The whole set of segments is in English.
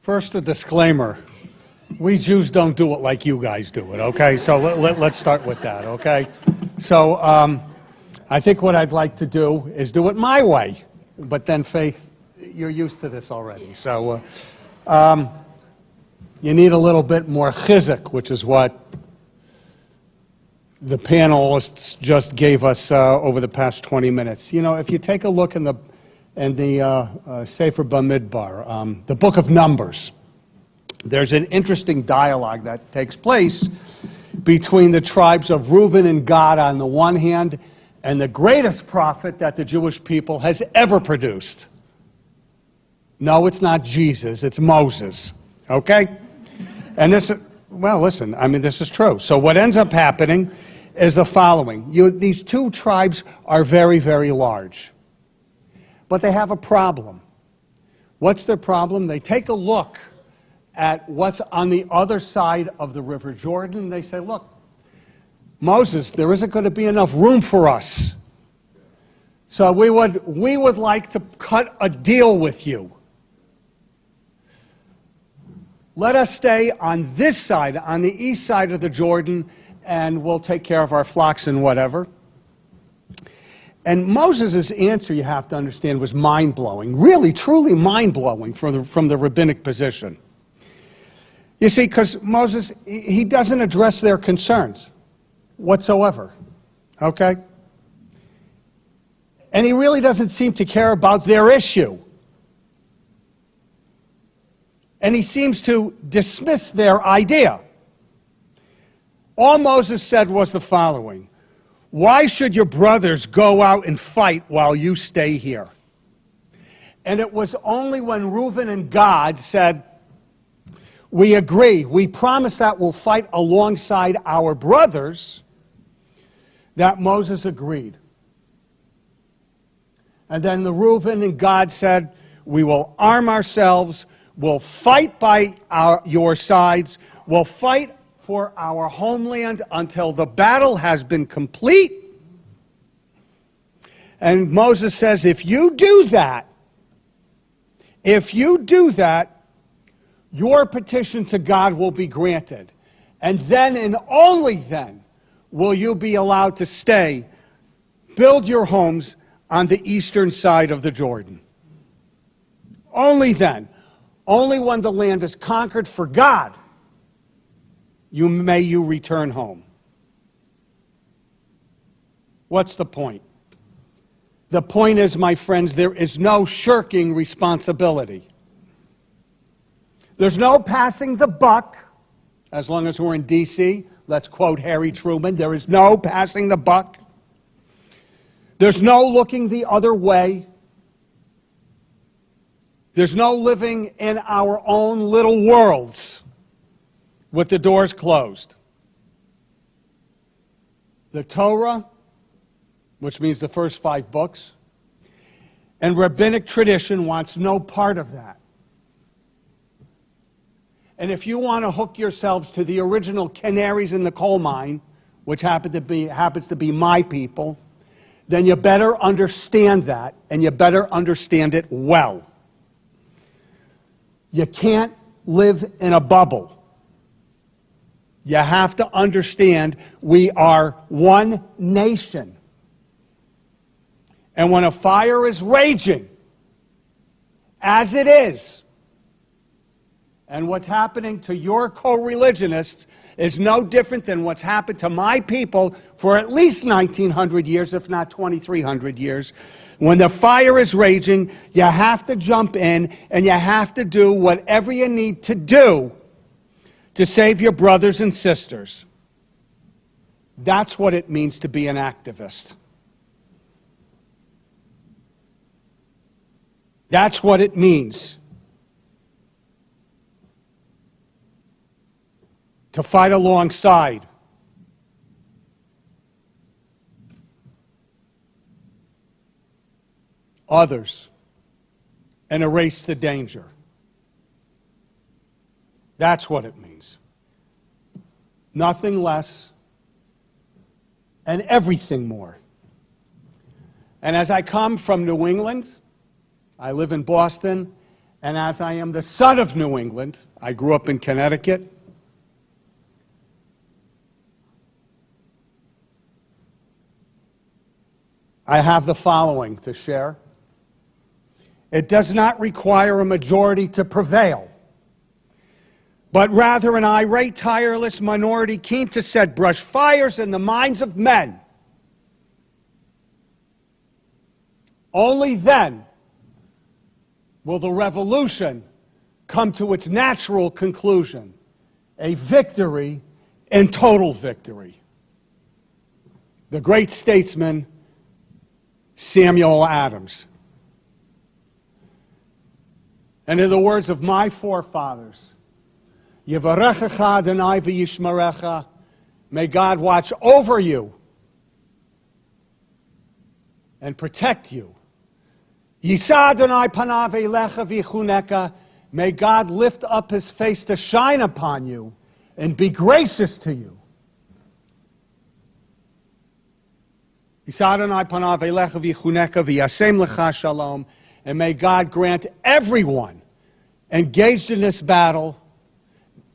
First, a disclaimer. We Jews don't do it like you guys do it, okay? So let's start with that, okay? So I think what I'd like to do is do it my way. But then, Faith, you're used to this already. So you need a little bit more chizuk, which is what the panelists just gave us over the past 20 minutes. You know, if you take a look in the Sefer Bamidbar, the book of Numbers, there's an interesting dialogue that takes place between the tribes of Reuben and Gad on the one hand, and the greatest prophet that the Jewish people has ever produced. No, it's not Jesus, it's Moses, okay? And this, well, listen, I mean, this is true. So what ends up happening is the following. These two tribes are very, very large. But they have a problem. What's their problem? They take a look at what's on the other side of the River Jordan, and they say, look, Moses, there isn't going to be enough room for us. So we would like to cut a deal with you. Let us stay on this side, on the east side of the Jordan, and we'll take care of our flocks and whatever. And Moses' answer, you have to understand, was mind-blowing, really, truly mind-blowing from the rabbinic position. You see, because Moses, he doesn't address their concerns whatsoever, okay? And he really doesn't seem to care about their issue. And he seems to dismiss their idea. All Moses said was the following: why should your brothers go out and fight while you stay here? And it was only when Reuben and Gad said, we agree, we promise that we'll fight alongside our brothers, that Moses agreed. And then the Reuben and Gad said, we will arm ourselves, we'll fight by your sides, we'll fight for our homeland until the battle has been complete. And Moses says, if you do that, your petition to God will be granted. And then and only then will you be allowed to stay, build your homes on the eastern side of the Jordan. Only then, only when the land is conquered for God, may you return home. What's the point? The point is, my friends, there is no shirking responsibility. There's no passing the buck, as long as we're in D.C. Let's quote Harry Truman. There is no passing the buck. There's no looking the other way. There's no living in our own little worlds with the doors closed. The Torah, which means the first 5 books, and rabbinic tradition wants no part of that. And if you want to hook yourselves to the original canaries in the coal mine, which happens to be my people, then you better understand that, and you better understand it well. You can't live in a bubble. You have to understand we are one nation. And when a fire is raging, as it is, and what's happening to your co-religionists is no different than what's happened to my people for at least 1,900 years, if not 2,300 years. When the fire is raging, you have to jump in and you have to do whatever you need to do to save your brothers and sisters. That's what it means to be an activist. That's what it means to fight alongside others and erase the danger. That's what it means. Nothing less and everything more. And as I come from New England, I live in Boston, and as I am the son of New England, I grew up in Connecticut, I have the following to share. It does not require a majority to prevail, but rather an irate, tireless minority keen to set brush fires in the minds of men. Only then will the revolution come to its natural conclusion, a victory and total victory. The great statesman Samuel Adams. And in the words of my forefathers, Yevarechecha Adonai v'yishmerecha, may God watch over you and protect you. Yisa Adonai panav elecha v'yichuneka, may God lift up his face to shine upon you and be gracious to you. Yisa Adonai panav elecha v'yichuneka v'yasem lecha shalom, and may God grant everyone engaged in this battle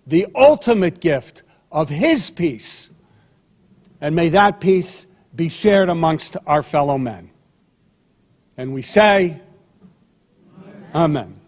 the ultimate gift of his peace, and may that peace be shared amongst our fellow men. And we say, Amen. Amen.